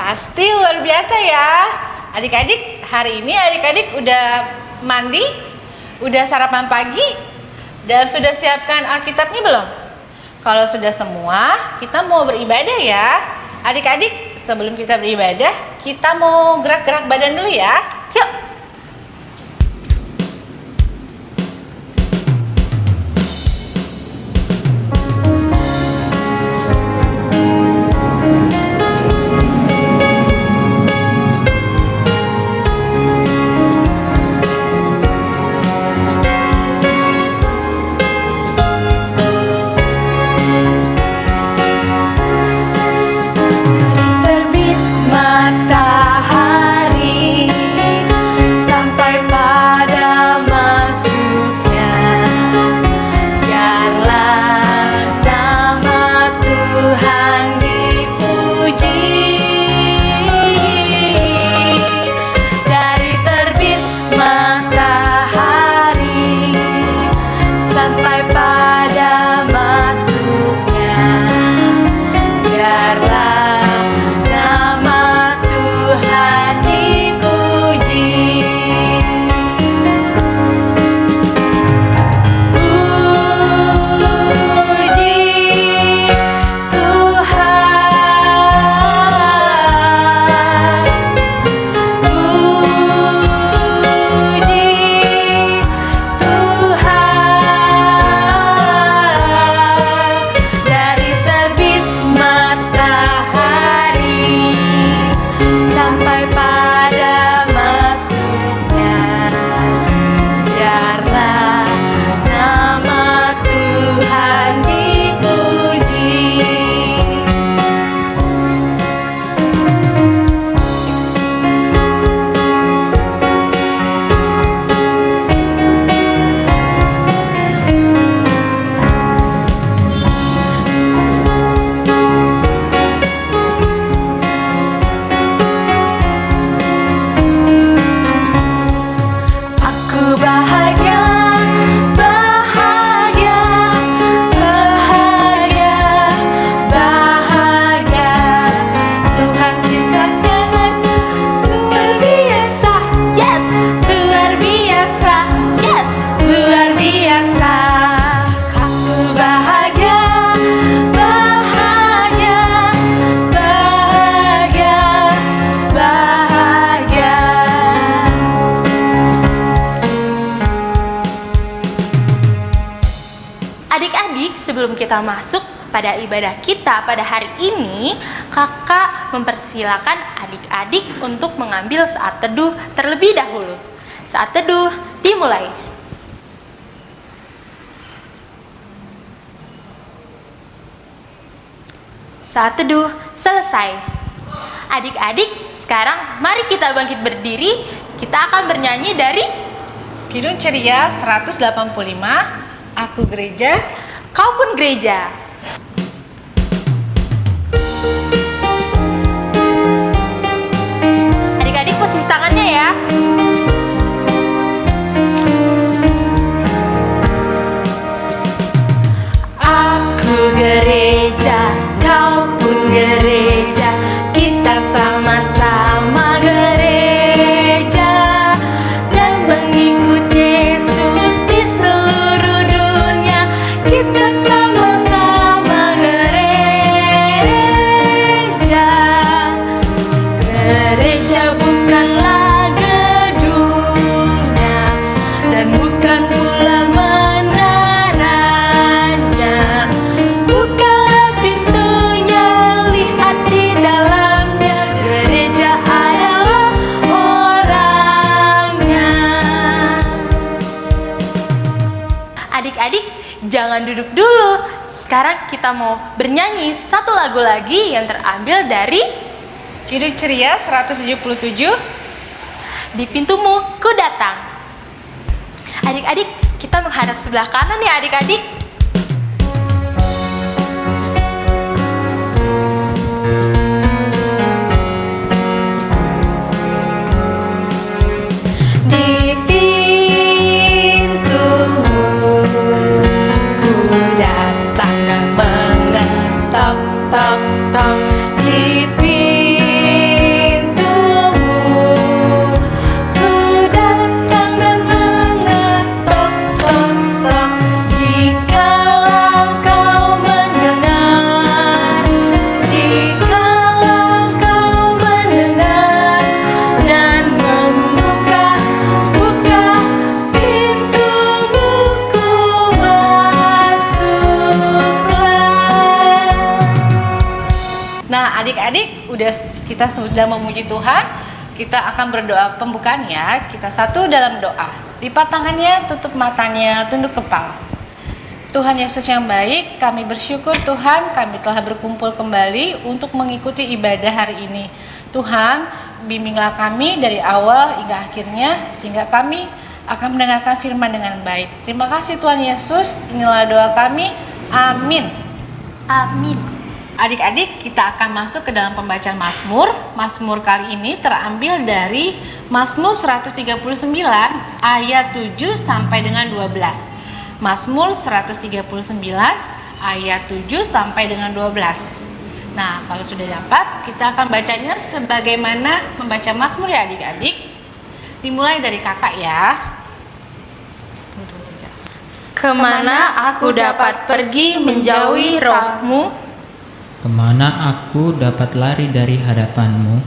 Pasti luar biasa ya. Adik-adik, hari ini adik-adik udah mandi, udah sarapan pagi, dan sudah siapkan Alkitabnya belum? Kalau sudah semua, kita mau beribadah ya. Adik-adik, sebelum kita beribadah, kita mau gerak-gerak badan dulu ya. Yuk! Adik-adik, sebelum kita masuk pada ibadah kita pada hari ini, kakak mempersilakan adik-adik untuk mengambil saat teduh terlebih dahulu. Saat teduh dimulai. Saat teduh selesai. Adik-adik, sekarang mari kita bangkit berdiri. Kita akan bernyanyi dari Kidung Ceria 185, Aku Gereja, Kau Pun Gereja. Adik-adik posisi tangannya ya. Aku gereja, kau pun gereja, kita sama-sama gereja dan mengikut Yesus di seluruh dunia. Kita sama-sama gereja. Gereja bukanlah gedungnya dan bukan pula menaranya. Bukalah pintunya, lihat di dalamnya. Gereja adalah orangnya. Adik-adik, jangan duduk dulu. Sekarang kita mau bernyanyi satu lagu lagi yang terambil dari Kidung Ceria 177, Di Pintumu Ku Datang. Adik-adik, kita menghadap sebelah kanan ya adik-adik. Di pintumu ku datang dan mengetok-tok-tok. Di pintumu kita sudah memuji Tuhan, kita akan berdoa pembukaan ya. Kita satu dalam doa. Lipat tangannya, tutup matanya, tunduk kepala. Tuhan Yesus yang baik, kami bersyukur Tuhan, kami telah berkumpul kembali untuk mengikuti ibadah hari ini. Tuhan, bimbinglah kami dari awal hingga akhirnya, sehingga kami akan mendengarkan firman dengan baik. Terima kasih Tuhan Yesus, inilah doa kami. Amin. Amin. Adik-adik, kita akan masuk ke dalam pembacaan Mazmur. Mazmur kali ini terambil dari Mazmur 139 ayat 7 sampai dengan 12. Mazmur 139 ayat 7 sampai dengan 12. Nah, kalau sudah dapat, kita akan bacanya sebagaimana membaca Mazmur ya adik-adik. Dimulai dari kakak ya. Kemana aku dapat pergi menjauhi roh-Mu? Kemana aku dapat lari dari hadapan-Mu?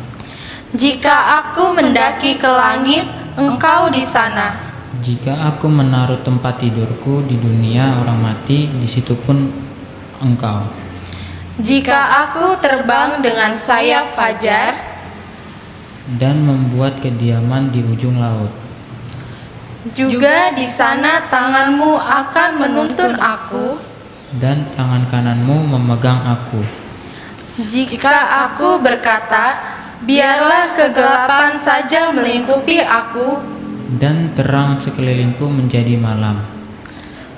Jika aku mendaki ke langit, Engkau di sana. Jika aku menaruh tempat tidurku di dunia orang mati, di situ pun Engkau. Jika aku terbang dengan sayap fajar, Dan membuat kediaman di ujung laut. juga di sana tangan-Mu akan menuntun aku. Dan tangan kananmu memegang aku. Jika aku berkata, biarlah kegelapan saja melingkupi aku, Dan terang sekelilingku menjadi malam.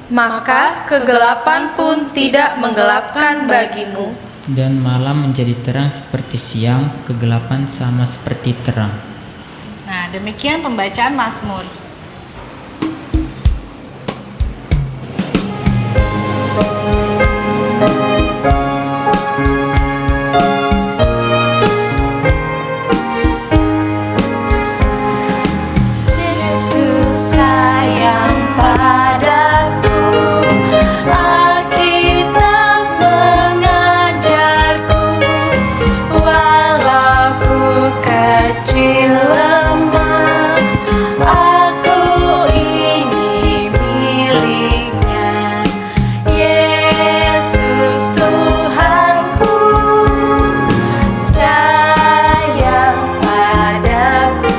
maka kegelapan pun tidak menggelapkan bagimu. Dan malam menjadi terang seperti siang, kegelapan sama seperti terang. Nah, demikian pembacaan Mazmur. Yesus sayang padaku, Alkitab mengajarku, walau ku kecil lemah, aku ini miliknya. Yesus Tuhanku sayang padaku.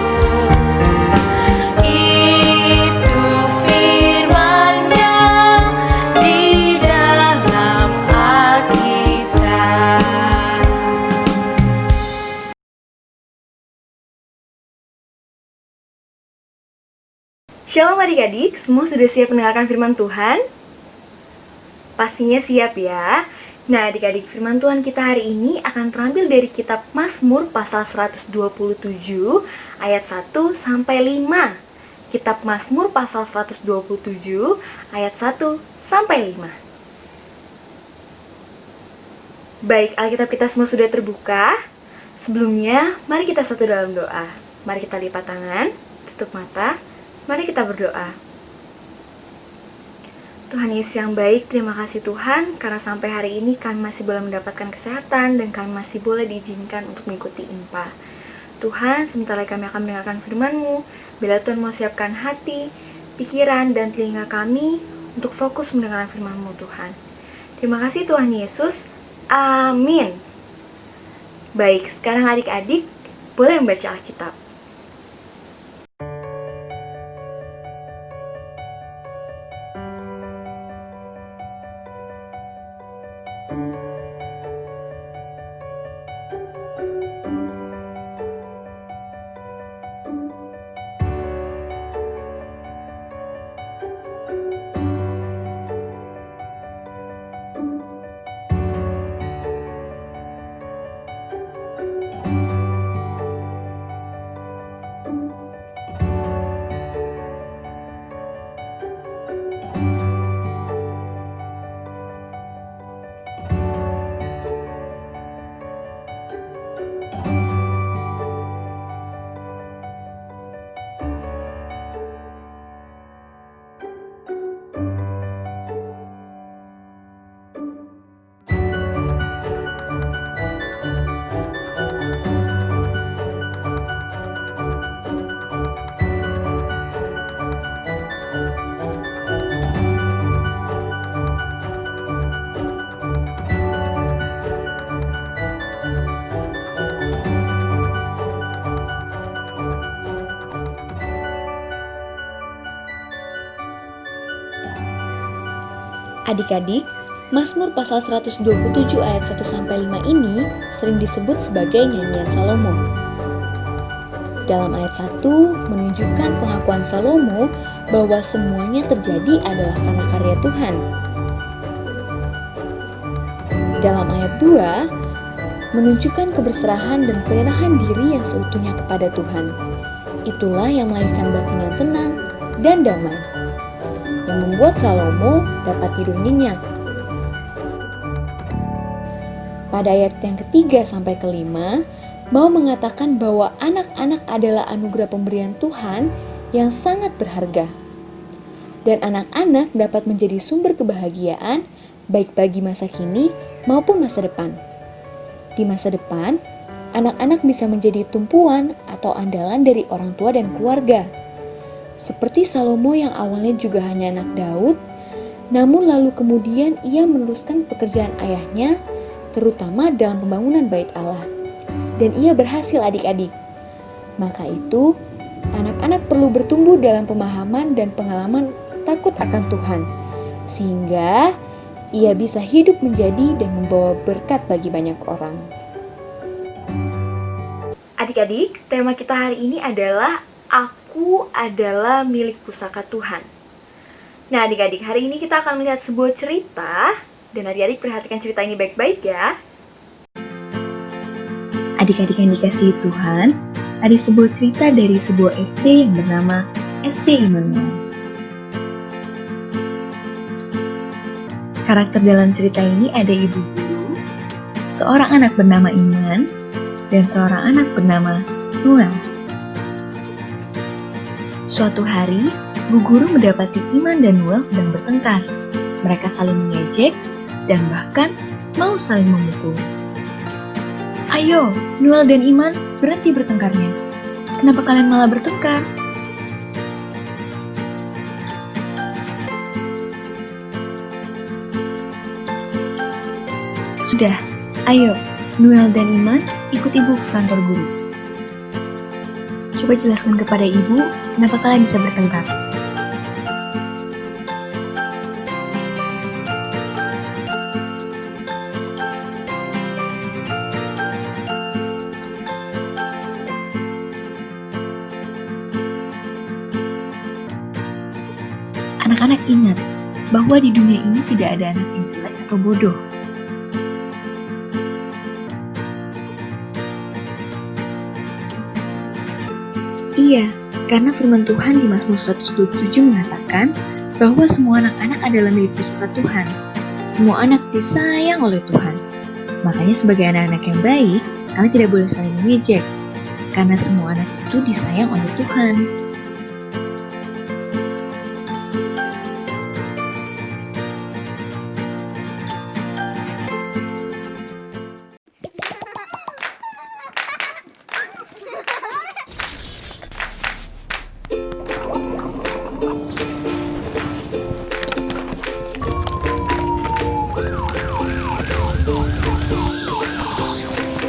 Itu firman-Nya di dalam Alkitab. Shalom adik-adik, semua sudah siap mendengarkan firman Tuhan? Pastinya siap ya. Nah adik-adik, firman Tuhan kita hari ini akan terambil dari kitab Mazmur pasal 127 ayat 1 sampai 5. Kitab Mazmur pasal 127 ayat 1 sampai 5. Baik, Alkitab kita semua sudah terbuka. Sebelumnya, mari kita satu dalam doa. Mari kita lipat tangan, tutup mata. Mari kita berdoa. Tuhan Yesus yang baik, terima kasih Tuhan karena sampai hari ini kami masih boleh mendapatkan kesehatan dan kami masih boleh diizinkan untuk mengikuti IMPA. Tuhan, sebentar lagi kami akan mendengarkan firman-Mu. Bila Tuhan mau siapkan hati, pikiran, dan telinga kami untuk fokus mendengarkan firman-Mu Tuhan. Terima kasih Tuhan Yesus. Amin. Baik, sekarang adik-adik boleh membaca Alkitab. Adik-adik, Mazmur pasal 127 ayat 1-5 ini sering disebut sebagai nyanyian Salomo. Dalam ayat 1 menunjukkan pengakuan Salomo bahwa semuanya terjadi adalah karena karya Tuhan. Dalam ayat 2 menunjukkan keberserahan dan penyerahan diri yang seutuhnya kepada Tuhan. Itulah yang melahirkan batin yang tenang dan damai, yang membuat Salomo dapat tidur nyenyak. Pada ayat yang ketiga sampai kelima, mau mengatakan bahwa anak-anak adalah anugerah pemberian Tuhan yang sangat berharga. Dan anak-anak dapat menjadi sumber kebahagiaan baik bagi masa kini maupun masa depan. Di masa depan, anak-anak bisa menjadi tumpuan atau andalan dari orang tua dan keluarga. Seperti Salomo yang awalnya juga hanya anak Daud, namun lalu kemudian ia meneruskan pekerjaan ayahnya, terutama dalam pembangunan bait Allah. Dan ia berhasil adik-adik. Maka itu, anak-anak perlu bertumbuh dalam pemahaman dan pengalaman takut akan Tuhan, sehingga ia bisa hidup menjadi dan membawa berkat bagi banyak orang. Adik-adik, tema kita hari ini adalah Aku adalah milik pusaka Tuhan. Nah adik-adik, hari ini kita akan melihat sebuah cerita, dan adik-adik perhatikan cerita ini baik-baik ya. Adik-adik yang dikasihi Tuhan, ada sebuah cerita dari sebuah SD yang bernama SD Immanuel. Karakter dalam cerita ini ada ibu guru, seorang anak bernama Iman, dan seorang anak bernama Noel. Suatu hari, Bu Guru mendapati Iman dan Noel sedang bertengkar. Mereka saling mengejek dan bahkan mau saling memukul. Ayo, Noel dan Iman, berhenti bertengkarnya. Kenapa kalian malah bertengkar? Sudah, ayo, Noel dan Iman ikut ibu ke kantor guru. Coba jelaskan kepada ibu, kenapa kalian bisa bertengkar. Anak-anak ingat bahwa di dunia ini tidak ada anak yang jelek atau bodoh. Iya, karena firman Tuhan di Mazmur 127 mengatakan bahwa semua anak-anak adalah milik pusaka Tuhan. Semua anak disayang oleh Tuhan. Makanya sebagai anak-anak yang baik, kalian tidak boleh saling mengejek. Karena semua anak itu disayang oleh Tuhan.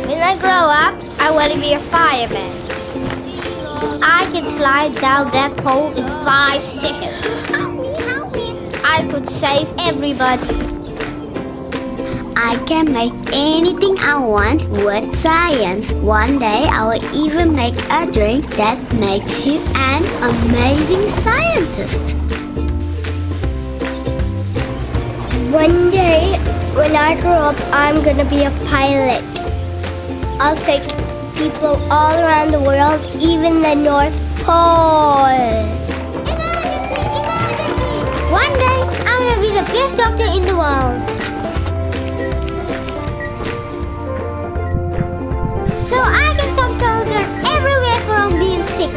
When I grow up, I want to be a fireman. I can slide down that pole in 5 seconds. I could save everybody. I can make anything I want with science. One day I will even make a drink that makes you an amazing scientist. One day, when I grow up, I'm gonna be a pilot. I'll take people all around the world, even the North Pole. Emergency! Emergency! One day, I'm gonna be the best doctor in the world. So I can stop children everywhere from being sick.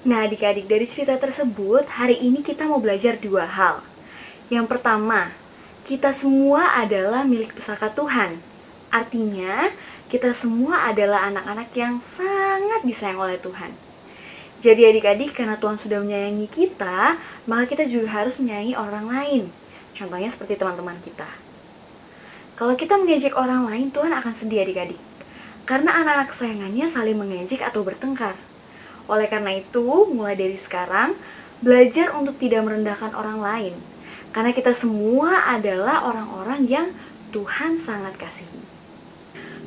Nah adik-adik, dari cerita tersebut, hari ini kita mau belajar 2 hal. Yang pertama, kita semua adalah milik pusaka Tuhan. Artinya, kita semua adalah anak-anak yang sangat disayang oleh Tuhan. Jadi adik-adik, karena Tuhan sudah menyayangi kita, maka kita juga harus menyayangi orang lain. Contohnya seperti teman-teman kita. Kalau kita mengejek orang lain, Tuhan akan sedih adik-adik. Karena anak-anak kesayangannya saling mengejek atau bertengkar. Oleh karena itu, mulai dari sekarang, belajar untuk tidak merendahkan orang lain. Karena kita semua adalah orang-orang yang Tuhan sangat kasihi.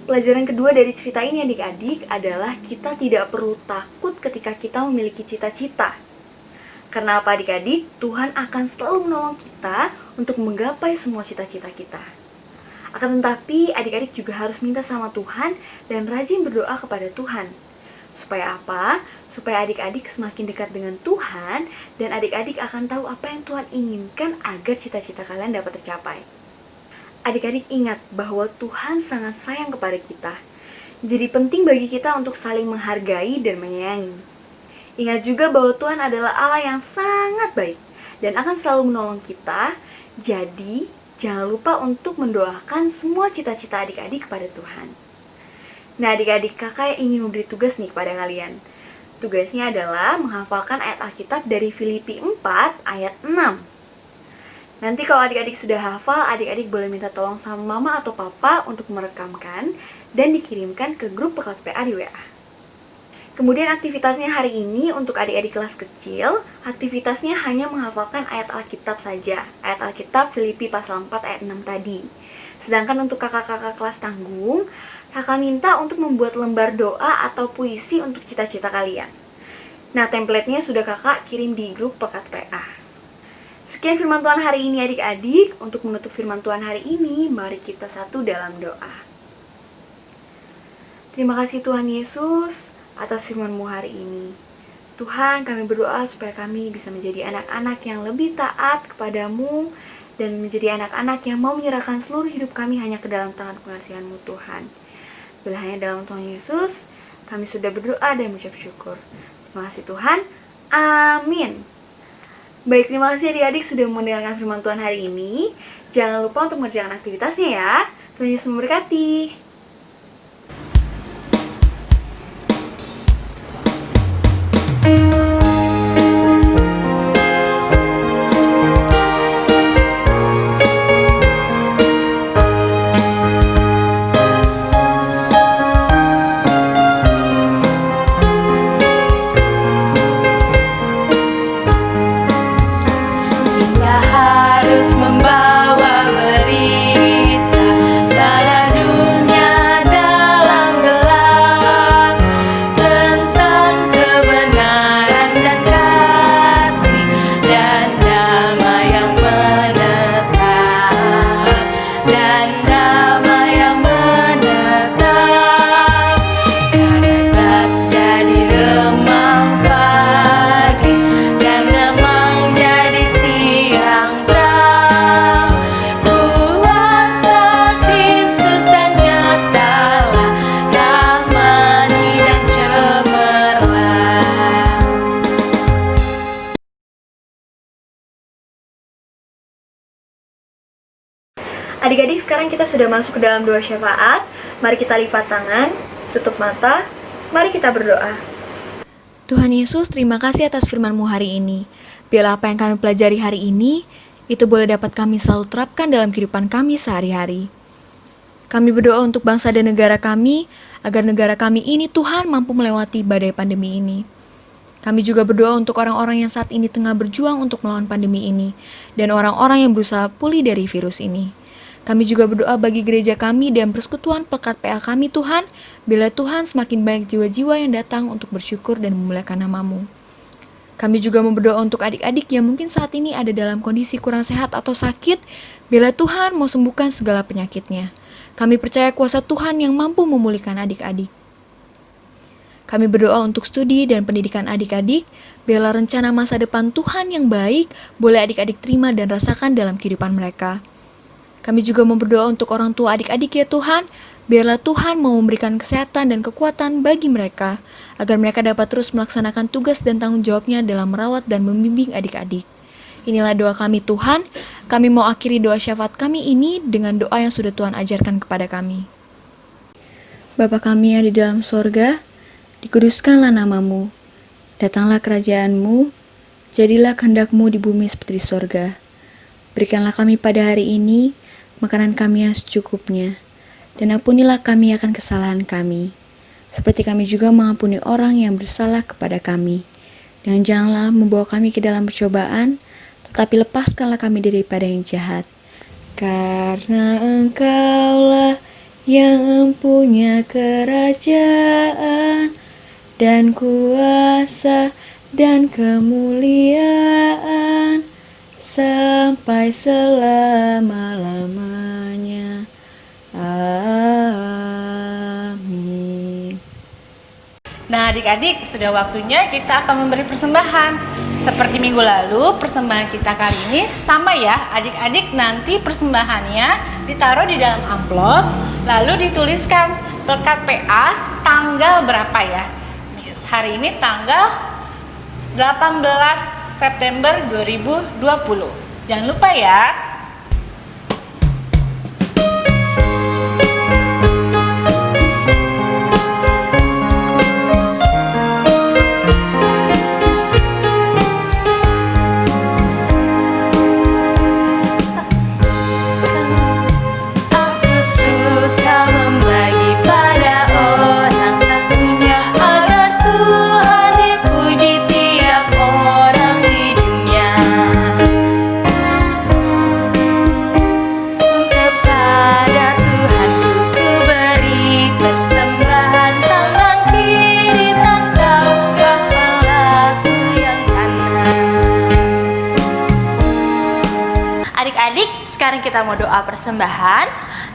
Pelajaran kedua dari cerita ini adik-adik adalah kita tidak perlu takut ketika kita memiliki cita-cita. Karena apa adik-adik? Tuhan akan selalu menolong kita untuk menggapai semua cita-cita kita. Akan tetapi adik-adik juga harus minta sama Tuhan dan rajin berdoa kepada Tuhan. Supaya apa? Supaya adik-adik semakin dekat dengan Tuhan dan adik-adik akan tahu apa yang Tuhan inginkan agar cita-cita kalian dapat tercapai. Adik-adik ingat bahwa Tuhan sangat sayang kepada kita. Jadi penting bagi kita untuk saling menghargai dan menyayangi. Ingat juga bahwa Tuhan adalah Allah yang sangat baik dan akan selalu menolong kita. Jadi jangan lupa untuk mendoakan semua cita-cita adik-adik kepada Tuhan. Nah adik-adik, kakak ingin memberi tugas nih kepada kalian. Tugasnya adalah menghafalkan ayat Alkitab dari Filipi 4 ayat 6. Nanti kalau adik-adik sudah hafal, adik-adik boleh minta tolong sama mama atau papa untuk merekamkan dan dikirimkan ke grup Pekat PA di WA. Kemudian aktivitasnya hari ini untuk adik-adik kelas kecil, aktivitasnya hanya menghafalkan ayat Alkitab saja. Ayat Alkitab Filipi pasal 4 ayat 6 tadi. Sedangkan untuk kakak-kakak kelas tanggung, kakak minta untuk membuat lembar doa atau puisi untuk cita-cita kalian. Nah, template-nya sudah kakak kirim di grup Pekat PA. Sekian firman Tuhan hari ini adik-adik. Untuk menutup firman Tuhan hari ini, mari kita satu dalam doa. Terima kasih Tuhan Yesus atas firman-Mu hari ini. Tuhan, kami berdoa supaya kami bisa menjadi anak-anak yang lebih taat kepadamu dan menjadi anak-anak yang mau menyerahkan seluruh hidup kami hanya ke dalam tangan pengasihan-Mu Tuhan. Bila hanya dalam Tuhan Yesus, kami sudah berdoa dan mengucap syukur. Terima kasih Tuhan. Amin. Baik, terima kasih adik-adik sudah mendengarkan firman Tuhan hari ini. Jangan lupa untuk mengerjakan aktivitasnya ya. Tuhan Yesus memberkati. Membawa berita pada dunia dalam gelap tentang kebenaran dan kasih dan damai yang menetap dan damai yang menetap dapat jadi remang pagi dan remang jadi siang. Adik-adik, sekarang kita sudah masuk ke dalam doa syafaat. Mari kita lipat tangan, tutup mata, mari kita berdoa. Tuhan Yesus, terima kasih atas firman-Mu hari ini. Biarlah apa yang kami pelajari hari ini, itu boleh dapat kami selalu terapkan dalam kehidupan kami sehari-hari. Kami berdoa untuk bangsa dan negara kami, agar negara kami ini Tuhan mampu melewati badai pandemi ini. Kami juga berdoa untuk orang-orang yang saat ini tengah berjuang untuk melawan pandemi ini, dan orang-orang yang berusaha pulih dari virus ini. Kami juga berdoa bagi gereja kami dan persekutuan Pekat PA kami Tuhan, bila Tuhan semakin banyak jiwa-jiwa yang datang untuk bersyukur dan memuliakan nama-Mu. Kami juga berdoa untuk adik-adik yang mungkin saat ini ada dalam kondisi kurang sehat atau sakit, bila Tuhan mau sembuhkan segala penyakitnya. Kami percaya kuasa Tuhan yang mampu memulihkan adik-adik. Kami berdoa untuk studi dan pendidikan adik-adik, biarlah rencana masa depan Tuhan yang baik boleh adik-adik terima dan rasakan dalam kehidupan mereka. Kami juga berdoa untuk orang tua adik-adik ya Tuhan, biarlah Tuhan mau memberikan kesehatan dan kekuatan bagi mereka, agar mereka dapat terus melaksanakan tugas dan tanggung jawabnya dalam merawat dan membimbing adik-adik. Inilah doa kami Tuhan. Kami mau akhiri doa syafaat kami ini dengan doa yang sudah Tuhan ajarkan kepada kami. Bapa kami yang di dalam sorga, dikuduskanlah namamu. Datanglah kerajaanmu, jadilah kehendak-Mu di bumi seperti di sorga. Berikanlah kami pada hari ini makanan kami yang secukupnya, dan ampunilah kami akan kesalahan kami, seperti kami juga mengampuni orang yang bersalah kepada kami. Dan janganlah membawa kami ke dalam percobaan, tetapi lepaskanlah kami daripada yang jahat. Karena Engkaulah yang empunya kerajaan dan kuasa dan kemuliaan sampai selama-lamanya. Amin. Nah adik-adik, sudah waktunya kita akan memberi persembahan. Seperti minggu lalu, persembahan kita kali ini sama ya adik-adik. Nanti persembahannya ditaruh di dalam amplop, lalu dituliskan pekat PA tanggal berapa ya. Hari ini tanggal 18 September 2020. Jangan lupa ya. Sekarang kita mau doa persembahan.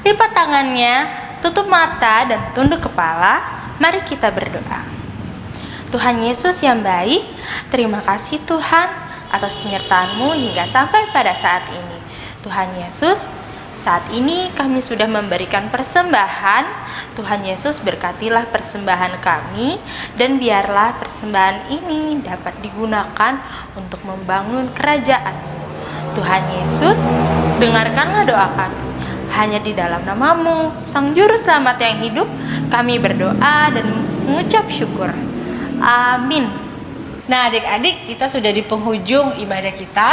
Lipat tangannya, tutup mata dan tunduk kepala. Mari kita berdoa. Tuhan Yesus yang baik, terima kasih Tuhan atas penyertaan-Mu hingga sampai pada saat ini. Tuhan Yesus, saat ini kami sudah memberikan persembahan. Tuhan Yesus, berkatilah persembahan kami, dan biarlah persembahan ini dapat digunakan untuk membangun kerajaan-Mu. Tuhan Yesus, dengarkanlah doa kami. Hanya di dalam nama-Mu, Sang Juru Selamat yang hidup, kami berdoa dan mengucap syukur. Amin. Nah adik-adik, kita sudah di penghujung ibadah kita.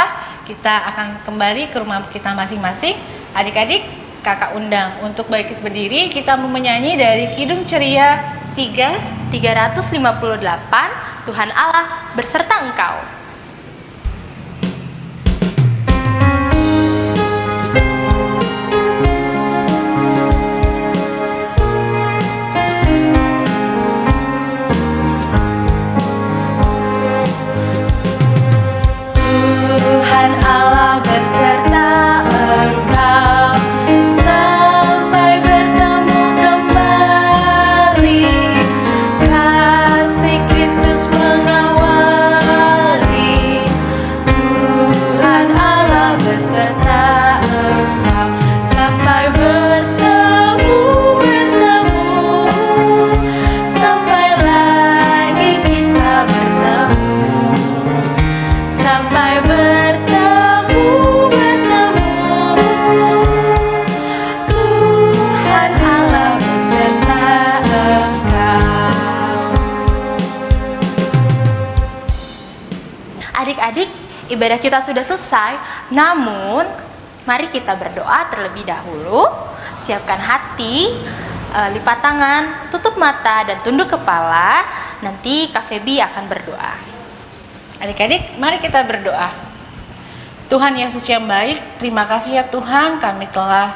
Kita akan kembali ke rumah kita masing-masing. Adik-adik, kakak undang untuk bangkit berdiri. Kita mau menyanyi dari Kidung Ceria 358, Tuhan Allah berserta engkau. Tuhan Allah berserta engkau sampai bertemu kembali. Kasih Kristus mengawali. Tuhan Allah berserta engkau sampai bertemu sampai lagi kita bertemu. Sampai bertemu, Tuhan Allah beserta engkau. Adik-adik, ibadah kita sudah selesai. Namun, mari kita berdoa terlebih dahulu. Siapkan hati, lipat tangan, tutup mata, dan tunduk kepala. Nanti Kak Feby akan berdoa. Adik-adik, mari kita berdoa. Tuhan Yesus yang baik, terima kasih ya Tuhan, kami telah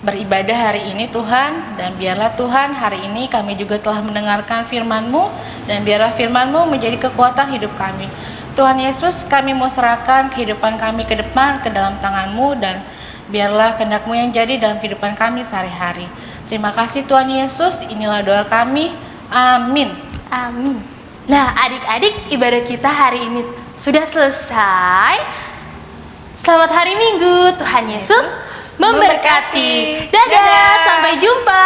beribadah hari ini Tuhan. Dan biarlah Tuhan, hari ini kami juga telah mendengarkan firman-Mu. Dan biarlah firman-Mu menjadi kekuatan hidup kami. Tuhan Yesus, kami mau serahkan kehidupan kami ke depan, ke dalam tangan-Mu. Dan biarlah kehendak-Mu yang jadi dalam kehidupan kami sehari-hari. Terima kasih Tuhan Yesus, inilah doa kami. Amin. Amin. Nah, adik-adik, ibadah kita hari ini sudah selesai. Selamat hari Minggu. Tuhan Yesus memberkati. Dadah, sampai jumpa.